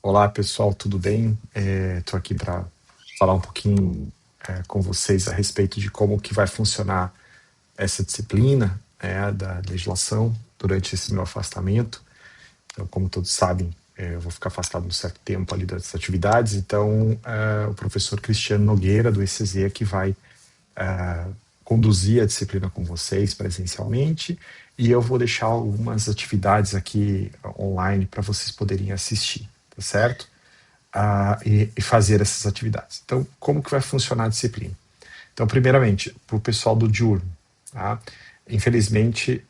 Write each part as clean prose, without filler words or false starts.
Olá, pessoal, tudo bem? Estou aqui para falar um pouquinho com vocês a respeito de como que vai funcionar essa disciplina da legislação durante esse meu afastamento. Então, como todos sabem, eu vou ficar afastado um certo tempo ali das atividades, então o professor Cristiano Nogueira, do ECZ, que vai conduzir a disciplina com vocês presencialmente, e eu vou deixar algumas atividades aqui online para vocês poderem assistir, tá certo? E fazer essas atividades. Então, como que vai funcionar a disciplina? Então, primeiramente, para o pessoal do diurno, tá? Infelizmente,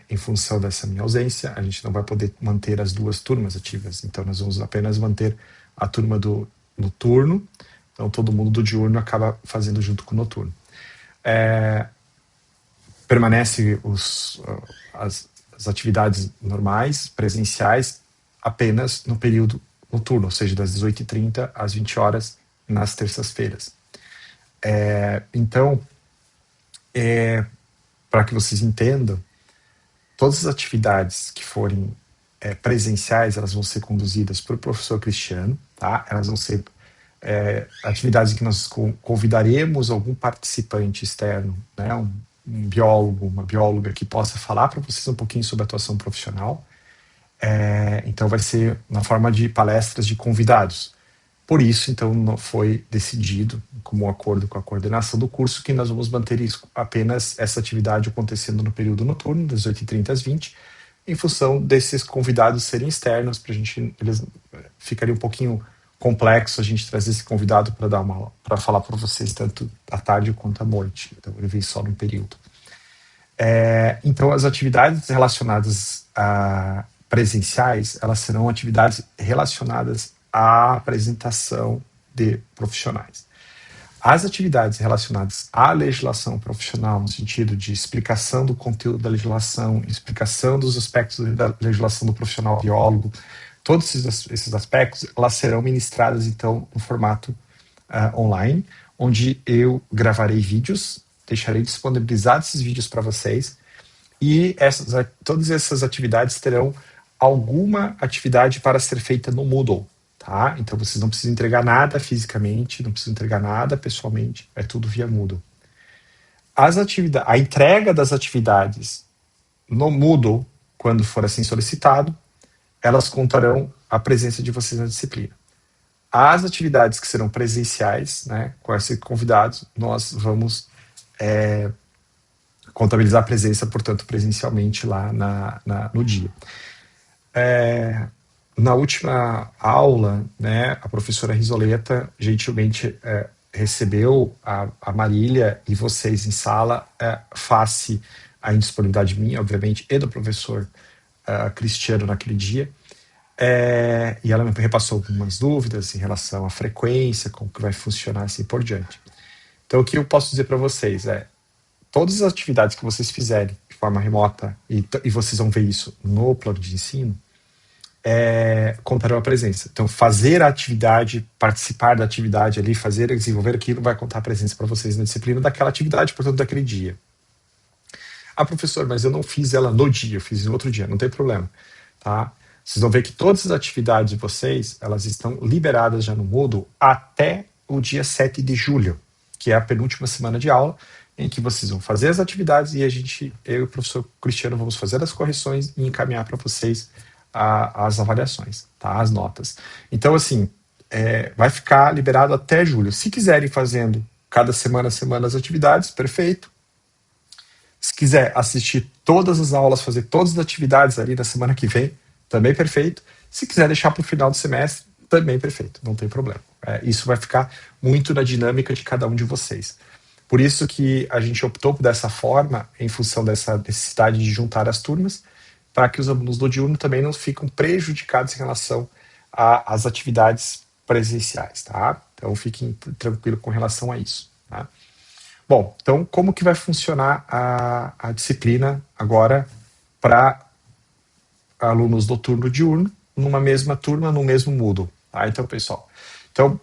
em função dessa minha ausência, a gente não vai poder manter as duas turmas ativas. Então, nós vamos apenas manter a turma do noturno. Então, todo mundo do diurno acaba fazendo junto com o noturno. Permanece as atividades normais, presenciais, apenas no período noturno, ou seja, das 18h30 às 20 horas nas terças-feiras. Então, para que vocês entendam, todas as atividades que forem presenciais, elas vão ser conduzidas por professor Cristiano, tá? Elas vão ser atividades em que nós convidaremos algum participante externo, né? Um biólogo, uma bióloga que possa falar para vocês um pouquinho sobre atuação profissional. Então vai ser na forma de palestras de convidados. Por isso, então, não foi decidido, como um acordo com a coordenação do curso, que nós vamos manter isso, apenas essa atividade acontecendo no período noturno, das 8h30 às 20, em função desses convidados serem externos, eles ficaria um pouquinho complexo a gente trazer esse convidado para falar para vocês tanto à tarde quanto à noite. Então, ele vem só num período. Então, as atividades relacionadas a presenciais, elas serão atividades relacionadas à apresentação de profissionais. As atividades relacionadas à legislação profissional, no sentido de explicação do conteúdo da legislação, explicação dos aspectos da legislação do profissional biólogo, todos esses aspectos, elas serão ministradas, então, no formato online, onde eu gravarei vídeos, deixarei disponibilizados esses vídeos para vocês, e todas essas atividades terão alguma atividade para ser feita no Moodle, tá? Então vocês não precisam entregar nada fisicamente, não precisam entregar nada pessoalmente, é tudo via Moodle. A entrega das atividades no Moodle, quando for assim solicitado, elas contarão a presença de vocês na disciplina. As atividades que serão presenciais, né, com esses convidados, nós vamos contabilizar a presença, portanto, presencialmente lá no dia. Na última aula, né, a professora Risoleta gentilmente recebeu a Marília e vocês em sala, face à indisponibilidade minha, obviamente, e do professor Cristiano naquele dia. E ela me repassou algumas dúvidas em relação à frequência, como que vai funcionar assim por diante. Então, o que eu posso dizer para vocês todas as atividades que vocês fizerem de forma remota, e vocês vão ver isso no plano de ensino, contarão a presença. Então, fazer a atividade, participar da atividade ali, desenvolver aquilo, vai contar a presença para vocês na disciplina daquela atividade, portanto, daquele dia. Professor, mas eu não fiz ela no dia, eu fiz no outro dia, não tem problema, tá? Vocês vão ver que todas as atividades de vocês, elas estão liberadas já no Moodle até o dia 7 de julho, que é a penúltima semana de aula, em que vocês vão fazer as atividades e eu e o professor Cristiano vamos fazer as correções e encaminhar para vocês as avaliações, tá? As notas. Então, assim, vai ficar liberado até julho. Se quiserem fazendo cada semana as atividades, perfeito. Se quiser assistir todas as aulas, fazer todas as atividades ali na semana que vem, também perfeito. Se quiser deixar para o final do semestre, também perfeito, não tem problema. Isso vai ficar muito na dinâmica de cada um de vocês. Por isso que a gente optou dessa forma, em função dessa necessidade de juntar as turmas, para que os alunos do diurno também não fiquem prejudicados em relação às atividades presenciais, tá? Então fiquem tranquilos com relação a isso, tá? Bom, então como que vai funcionar a disciplina agora para alunos do turno diurno, numa mesma turma, no mesmo Moodle, tá? Então, pessoal,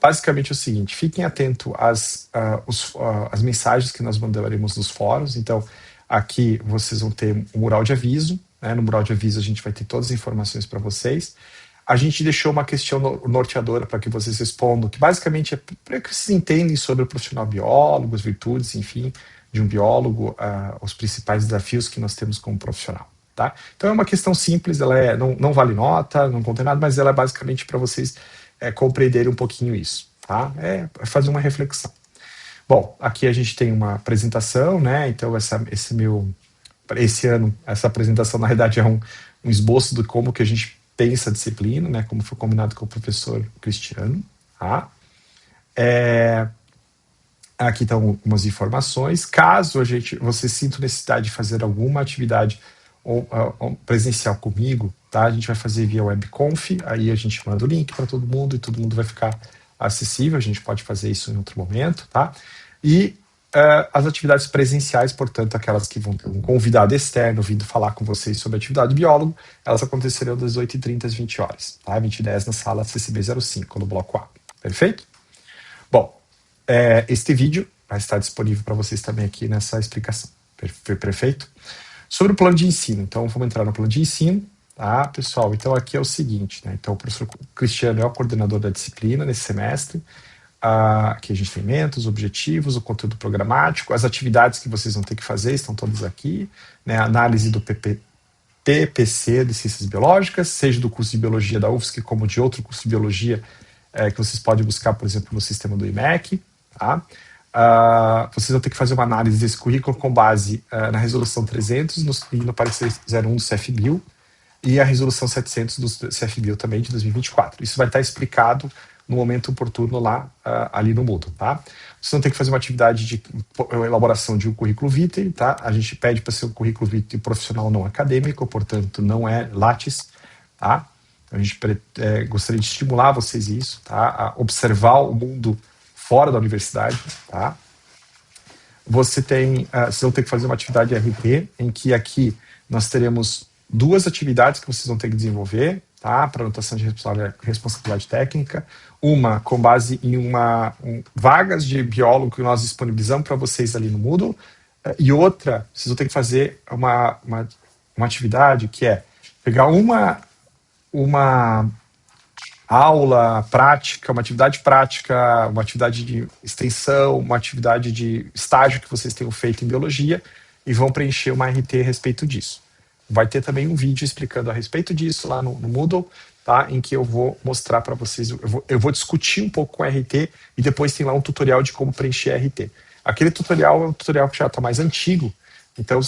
basicamente é o seguinte, fiquem atentos às mensagens que nós mandaremos nos fóruns. Então, aqui vocês vão ter um mural de aviso, né? No mural de aviso a gente vai ter todas as informações para vocês. A gente deixou uma questão norteadora para que vocês respondam, que basicamente é para que vocês entendem sobre o profissional biólogo, as virtudes, enfim, de um biólogo, os principais desafios que nós temos como profissional. Tá? Então é uma questão simples, ela não vale nota, não contém nada, mas ela é basicamente para vocês compreenderem um pouquinho isso. Tá? É fazer uma reflexão. Bom, aqui a gente tem uma apresentação, né? Então esse ano, essa apresentação na realidade é um esboço de como que a gente pensa a disciplina, né? Como foi combinado com o professor Cristiano. Tá? Aqui estão algumas informações. Caso você sinta necessidade de fazer alguma atividade ou presencial comigo, tá? A gente vai fazer via webconf, aí a gente manda o link para todo mundo e todo mundo vai ficar acessível. A gente pode fazer isso em outro momento, tá? E as atividades presenciais, portanto, aquelas que vão ter um convidado externo vindo falar com vocês sobre a atividade de biólogo, elas acontecerão das 8h30 às 20 horas, tá? 20h10 na sala CCB 05, no bloco A. Perfeito? Bom, este vídeo vai estar disponível para vocês também aqui nessa explicação. Perfeito? Sobre o plano de ensino, então vamos entrar no plano de ensino, tá, pessoal? Então aqui é o seguinte, né? Então o professor Cristiano é o coordenador da disciplina nesse semestre. Aqui a gente tem metas, objetivos, o conteúdo programático, as atividades que vocês vão ter que fazer estão todas aqui, né? Análise do TPC de Ciências Biológicas, seja do curso de Biologia da UFSC, como de outro curso de Biologia que vocês podem buscar, por exemplo, no sistema do IMEC, tá? Vocês vão ter que fazer uma análise desse currículo com base na resolução 300 e no parecer 01 do CFBio e a resolução 700 do CFBio também de 2024. Isso vai estar explicado no momento oportuno lá, ali no Moodle, tá? Vocês vão ter que fazer uma atividade de elaboração de um currículo vitae, tá? A gente pede para ser um currículo vitae profissional não acadêmico, portanto não é Lattes, tá? A gente gostaria de estimular vocês isso, tá? A observar o mundo fora da universidade, tá? Vocês vão ter que fazer uma atividade RP, em que aqui nós teremos 2 atividades que vocês vão ter que desenvolver, tá? Para anotação de responsabilidade técnica. Uma com base em vagas de biólogo que nós disponibilizamos para vocês ali no Moodle, e outra, vocês vão ter que fazer uma atividade que é pegar uma aula prática, uma atividade prática, uma atividade de extensão, uma atividade de estágio que vocês tenham feito em biologia e vão preencher uma RT a respeito disso. Vai ter também um vídeo explicando a respeito disso lá no Moodle, tá? Em que eu vou mostrar para vocês, eu vou discutir um pouco com a RT e depois tem lá um tutorial de como preencher a RT. Aquele tutorial é um tutorial que já está mais antigo, então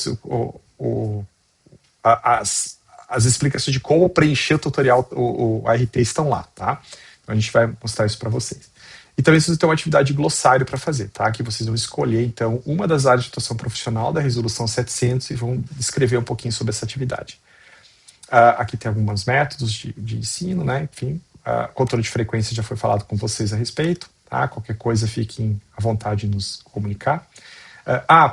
as explicações de como preencher o tutorial, o RT estão lá, tá? Então a gente vai mostrar isso para vocês. E também vocês têm uma atividade de glossário para fazer, tá? Que vocês vão escolher, então, uma das áreas de atuação profissional da resolução 700 e vão descrever um pouquinho sobre essa atividade. Aqui tem alguns métodos de ensino, né? Enfim, controle de frequência já foi falado com vocês a respeito, tá? Qualquer coisa fiquem à vontade de nos comunicar.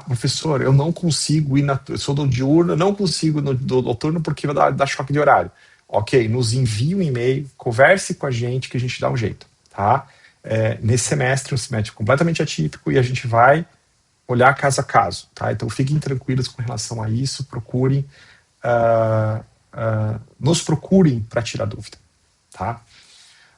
Professor, eu não consigo ir eu sou do diurno, não consigo no noturno porque vai dar choque de horário. Ok, nos envie um e-mail, converse com a gente que a gente dá um jeito, tá? Nesse semestre, um semestre completamente atípico e a gente vai olhar caso a caso, tá? Então fiquem tranquilos com relação a isso, procurem, nos procurem para tirar dúvida, tá?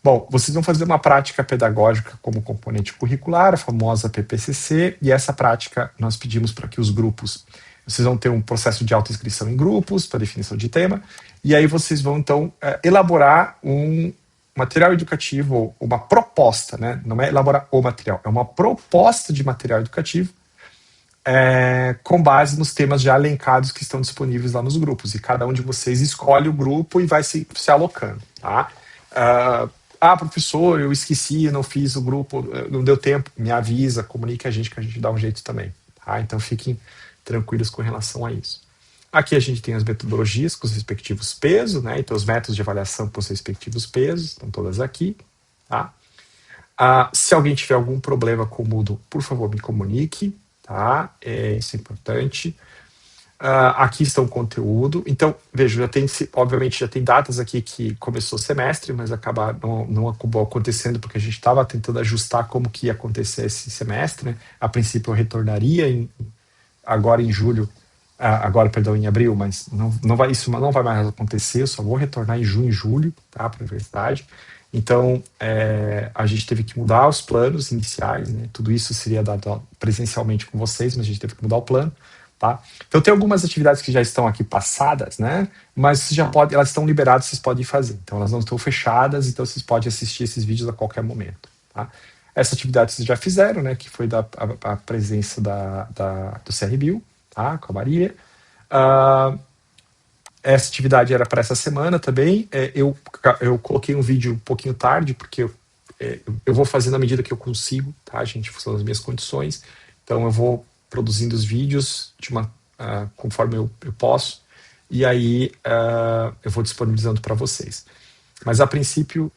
Bom, vocês vão fazer uma prática pedagógica como componente curricular, a famosa PPCC, e essa prática nós pedimos para que os grupos, vocês vão ter um processo de autoinscrição em grupos para definição de tema, e aí vocês vão então elaborar um material educativo, uma proposta, né? Não é elaborar o material, é uma proposta de material educativo com base nos temas já elencados que estão disponíveis lá nos grupos, e cada um de vocês escolhe o grupo e vai se alocando, tá? Professor, eu esqueci, não fiz o grupo, não deu tempo, me avisa, comunique a gente que a gente dá um jeito também, tá? Então fiquem tranquilos com relação a isso. Aqui a gente tem as metodologias com os respectivos pesos, né? Então os métodos de avaliação com os respectivos pesos, estão todas aqui, tá? Se alguém tiver algum problema com o Moodle, por favor, me comunique, tá? Isso é importante. Aqui está o conteúdo. Então, veja, obviamente já tem datas aqui que começou o semestre, mas não acabou acontecendo porque a gente estava tentando ajustar como que ia acontecer esse semestre, né? A princípio eu retornaria agora em julho agora, perdão, em abril, mas não vai, isso não vai mais acontecer, eu só vou retornar em junho e julho, tá, para a universidade. Então, a gente teve que mudar os planos iniciais, né? Tudo isso seria dado presencialmente com vocês, mas a gente teve que mudar o plano, tá? Então, tem algumas atividades que já estão aqui passadas, né? Mas você já pode, elas estão liberadas, vocês podem fazer. Então, elas não estão fechadas, então vocês podem assistir esses vídeos a qualquer momento, tá? Essa atividade vocês já fizeram, né? Que foi a presença do CRBio, tá? Com a Maria. Uh, essa atividade era para essa semana também. Eu coloquei um vídeo um pouquinho tarde, porque eu vou fazer na medida que eu consigo, tá, gente? São as minhas condições. Então eu vou produzindo os vídeos conforme eu posso. E aí eu vou disponibilizando para vocês. Mas a princípio,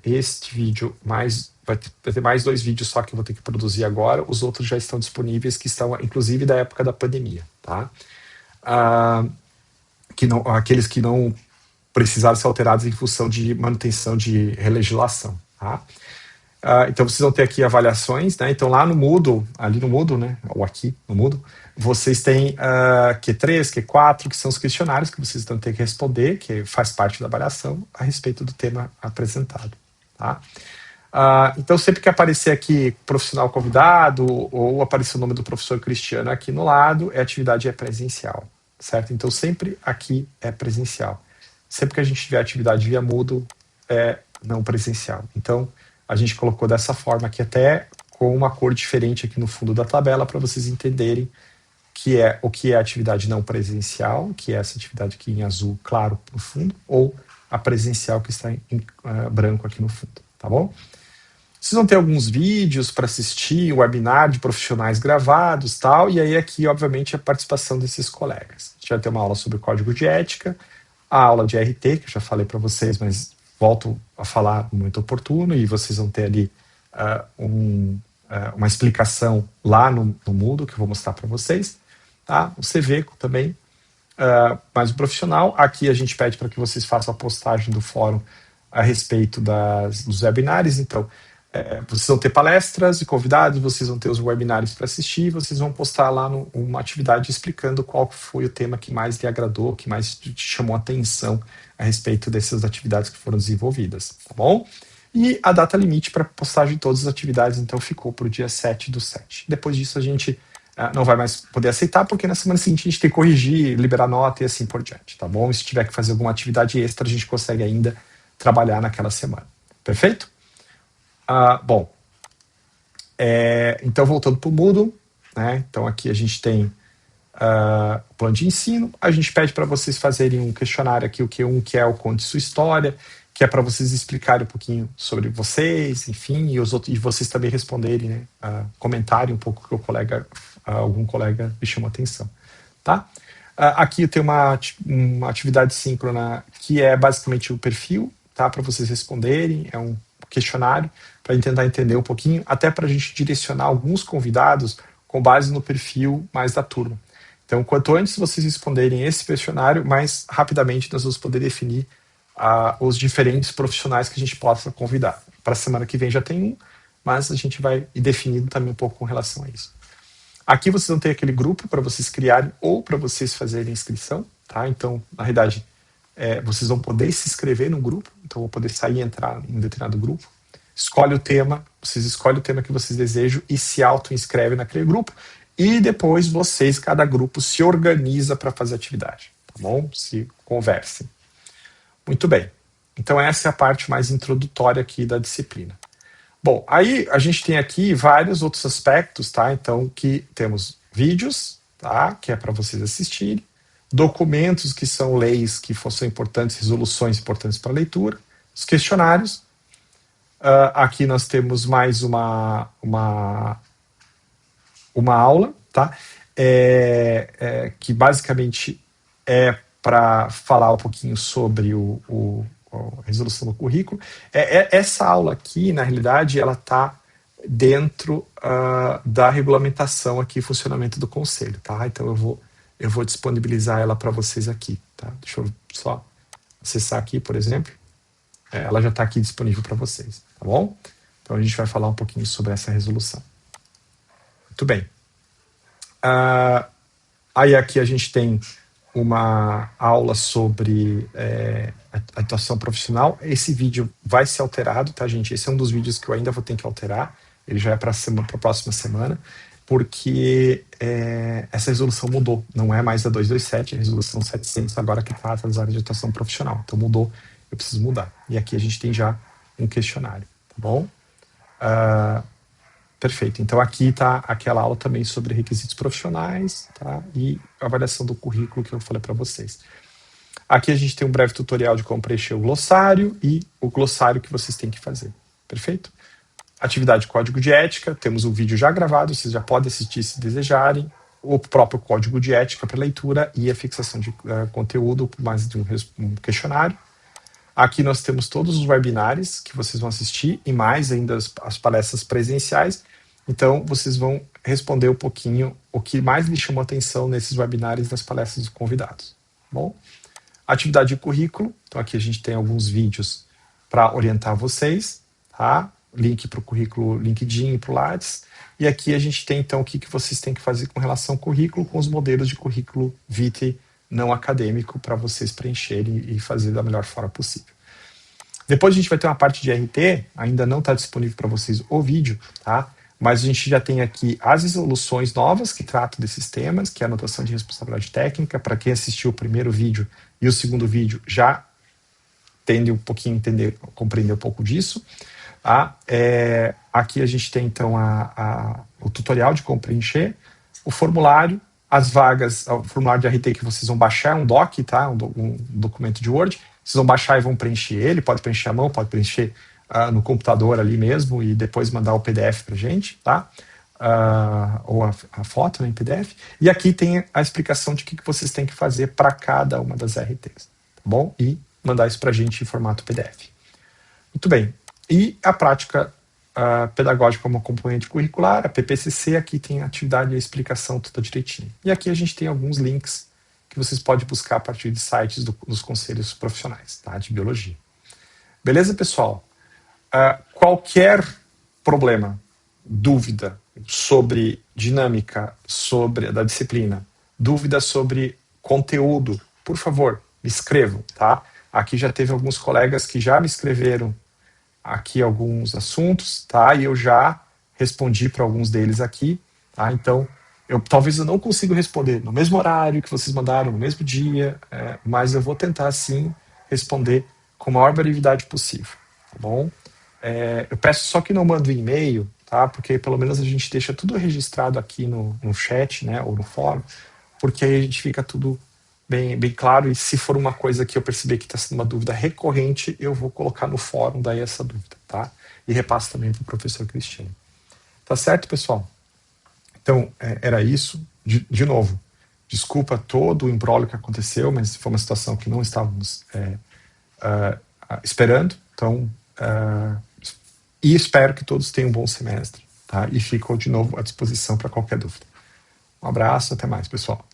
este vídeo vai ter mais 2 vídeos só que eu vou ter que produzir agora. Os outros já estão disponíveis, que estão inclusive da época da pandemia, tá? Aqueles que não precisaram ser alterados em função de manutenção de relegislação, tá? Então vocês vão ter aqui avaliações, né? Então lá no Moodle, ali no Moodle, né? Ou aqui no Moodle, vocês têm Q3, Q4, que são os questionários que vocês vão ter que responder, que faz parte da avaliação a respeito do tema apresentado, tá? Então sempre que aparecer aqui profissional convidado ou aparecer o nome do professor Cristiano aqui no lado, a atividade é presencial, certo? Então sempre aqui é presencial. Sempre que a gente tiver atividade via Moodle, é não presencial. Então a gente colocou dessa forma aqui, até com uma cor diferente aqui no fundo da tabela, para vocês entenderem o que é atividade não presencial, que é essa atividade aqui em azul claro no fundo, ou a presencial que está em branco aqui no fundo, tá bom? Vocês vão ter alguns vídeos para assistir, o webinar de profissionais gravados, tal, e aí aqui, obviamente, a participação desses colegas. A gente vai ter uma aula sobre código de ética, a aula de RT, que eu já falei para vocês, mas volto a falar no momento oportuno, e vocês vão ter ali uma explicação lá no Moodle, que eu vou mostrar para vocês, tá? O CVECO também, mais o profissional. Aqui a gente pede para que vocês façam a postagem do fórum a respeito dos webinários. Então, vocês vão ter palestras e convidados, vocês vão ter os webinários para assistir, vocês vão postar lá uma atividade explicando qual foi o tema que mais lhe agradou, que mais te chamou a atenção a respeito dessas atividades que foram desenvolvidas, tá bom? E a data limite para postagem de todas as atividades, então, ficou para o dia 7/7. Depois disso, a gente não vai mais poder aceitar, porque na semana seguinte a gente tem que corrigir, liberar nota e assim por diante, tá bom? E se tiver que fazer alguma atividade extra, a gente consegue ainda trabalhar naquela semana. Perfeito? Bom, então voltando para o Moodle, né? Então aqui a gente tem o plano de ensino. A gente pede para vocês fazerem um questionário aqui, o Q1, que é o Conte Sua História, que é para vocês explicarem um pouquinho sobre vocês, enfim, e vocês também responderem, né? Comentarem um pouco o que algum colega me chamou a atenção, tá? Aqui eu tenho uma atividade síncrona que é basicamente o perfil, tá? Para vocês responderem, é um questionário para tentar entender um pouquinho, até para a gente direcionar alguns convidados com base no perfil mais da turma. Então, quanto antes vocês responderem esse questionário, mais rapidamente nós vamos poder definir os diferentes profissionais que a gente possa convidar. Para a semana que vem já tem um, mas a gente vai ir definindo também um pouco com relação a isso. Aqui vocês vão ter aquele grupo para vocês criarem ou para vocês fazerem inscrição, tá? Então, na realidade, vocês vão poder se inscrever no grupo, então vão poder sair e entrar em um determinado grupo. Escolhe o tema, vocês escolhem o tema que vocês desejam e se auto-inscreve naquele grupo. E depois vocês, cada grupo, se organiza para fazer atividade, tá bom? Se conversem. Muito bem. Então essa é a parte mais introdutória aqui da disciplina. Bom, aí a gente tem aqui vários outros aspectos, tá? Então, que temos vídeos, tá? Que é para vocês assistirem, documentos que são leis que são importantes, resoluções importantes para a leitura, os questionários. Aqui nós temos mais uma aula, tá? Que basicamente é para falar um pouquinho sobre a resolução do currículo. Essa aula aqui, na realidade, ela está dentro da regulamentação aqui, funcionamento do conselho, tá? Então eu vou disponibilizar ela para vocês aqui, tá? Deixa eu só acessar aqui, por exemplo. Ela já está aqui disponível para vocês, tá bom? Então a gente vai falar um pouquinho sobre essa resolução. Muito bem. Aí aqui a gente tem uma aula sobre atuação profissional. Esse vídeo vai ser alterado, tá, gente? Esse é um dos vídeos que eu ainda vou ter que alterar. Ele já é para a próxima semana, porque essa resolução mudou. Não é mais a 227, é a resolução 700 agora que trata das áreas de atuação profissional. Então mudou, eu preciso mudar. E aqui a gente tem já um questionário, tá bom? Perfeito. Então aqui está aquela aula também sobre requisitos profissionais, tá? E avaliação do currículo que eu falei para vocês. Aqui a gente tem um breve tutorial de como preencher o glossário e o glossário que vocês têm que fazer. Perfeito? Atividade código de ética, temos um vídeo já gravado, vocês já podem assistir se desejarem. O próprio código de ética para leitura e a fixação de conteúdo por mais de um questionário. Aqui nós temos todos os webinars que vocês vão assistir e mais ainda as palestras presenciais. Então, vocês vão responder um pouquinho o que mais lhe chamou atenção nesses webinars das palestras dos convidados. Bom, atividade de currículo. Então, aqui a gente tem alguns vídeos para orientar vocês, tá? Link para o currículo LinkedIn e para o Lattes. E aqui a gente tem, então, o que vocês têm que fazer com relação ao currículo, com os modelos de currículo vitae não acadêmico para vocês preencherem e fazer da melhor forma possível. Depois a gente vai ter uma parte de RT, ainda não está disponível para vocês o vídeo, tá? Mas a gente já tem aqui as resoluções novas que tratam desses temas, que é a anotação de responsabilidade técnica. Para quem assistiu o primeiro vídeo e o segundo vídeo já tende um pouquinho compreender um pouco disso. Tá? Aqui a gente tem então o tutorial de como preencher, o formulário, as vagas, o formulário de RT que vocês vão baixar, um doc, tá? Um documento de Word, vocês vão baixar e vão preencher ele, pode preencher à mão, pode preencher no computador ali mesmo e depois mandar o PDF pra gente, tá? Ou a foto, né, em PDF. E aqui tem a explicação de o que vocês têm que fazer para cada uma das RTs, tá bom? E mandar isso pra gente em formato PDF. Muito bem. E a prática pedagógica como componente curricular, a PPCC, aqui tem a atividade e a explicação toda direitinho. E aqui a gente tem alguns links que vocês podem buscar a partir de sites dos conselhos profissionais, tá, de biologia. Beleza, pessoal? Qualquer problema, dúvida sobre dinâmica da disciplina, dúvida sobre conteúdo, por favor, me escrevam, tá? Aqui já teve alguns colegas que já me escreveram aqui alguns assuntos, tá? E eu já respondi para alguns deles aqui, tá? Então, talvez eu não consiga responder no mesmo horário que vocês mandaram, no mesmo dia, mas eu vou tentar, sim, responder com a maior brevidade possível, tá bom? Eu peço só que não mandem e-mail, tá? Porque pelo menos a gente deixa tudo registrado aqui no chat, né? Ou no fórum, porque aí a gente fica tudo bem claro, e se for uma coisa que eu perceber que está sendo uma dúvida recorrente, eu vou colocar no fórum daí essa dúvida, tá? E repasso também para o professor Cristiano. Tá certo, pessoal? Então, era isso. De novo, desculpa todo o imbróglio que aconteceu, mas foi uma situação que não estávamos esperando. Então, e espero que todos tenham um bom semestre, tá? E fico de novo à disposição para qualquer dúvida. Um abraço, até mais, pessoal.